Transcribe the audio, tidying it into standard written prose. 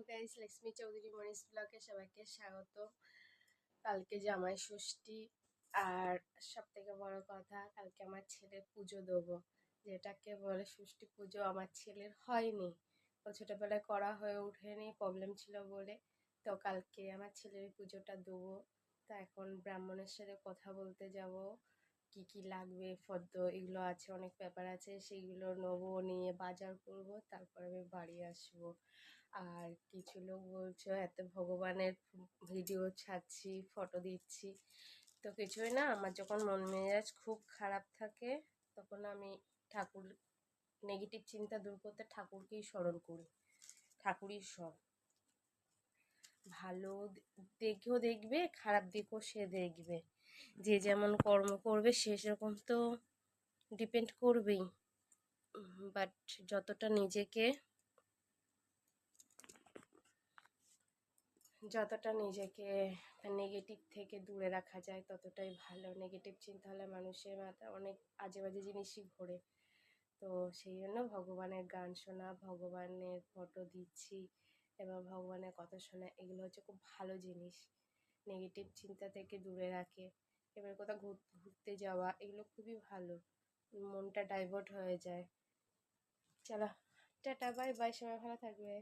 Guys, Lakshmi Chowdhury মনীষ ব্লগে সবাইকে স্বাগত। কালকে জামাই ষষ্ঠী, আর সব থেকে বড় কথা কালকে আমার ছেলের পুজো দেবো, যেটাকে বলে ষষ্ঠী পুজো। আমার ছেলের হয়নি, ও ছোটবেলায় করা হয়ে ওঠেনি, প্রবলেম ছিল বলে। তো কালকে আমার ছেলের পুজোটা দেবো। তো এখন ব্রাহ্মণের সাথে কথা বলতে যাব, কি কি লাগবে, ফদ্দ এগুলো আছে, অনেক ব্যাপার আছে, সেইগুলো নেবো, নিয়ে বাজার করব, তারপর আমি বাড়ি আসবো। আর কিছু লোক বলছো এত ভগবানের ভিডিও ছাড়ছি, ফটো দিচ্ছি, তো কিছুই না। আমার যখন মন মেজাজ খুব খারাপ থাকে তখন আমি ঠাকুর, নেগেটিভ চিন্তা দূর করতে ঠাকুরকেই স্মরণ করি। ঠাকুরই সব। ভালো দিকও দেখবে, খারাপ দিকও সে দেখবে। যে যেমন কর্ম করবে সে সেরকম তো ডিপেন্ড করবেই। বাট যতটা নিজেকে নেগেটিভ থেকে দূরে রাখা যায় ততটাই ভালো। নেগেটিভ চিন্তা হলে মানুষের মাথায় অনেক আজে বাজে জিনিসই ঘোরে। তো সেই জন্য ভগবানের গান শোনা, ভগবানের ফটো দিচ্ছি এবং ভগবানের কথা শোনা, এগুলো হচ্ছে খুব ভালো জিনিস, নেগেটিভ চিন্তা থেকে দূরে রাখে। এবার কোথাও ঘুরতে যাওয়া, এগুলো খুবই ভালো, মনটা ডাইভার্ট হয়ে যায়। চলো, টাটা, বাই বাই, সবাই ভালো থাকবে।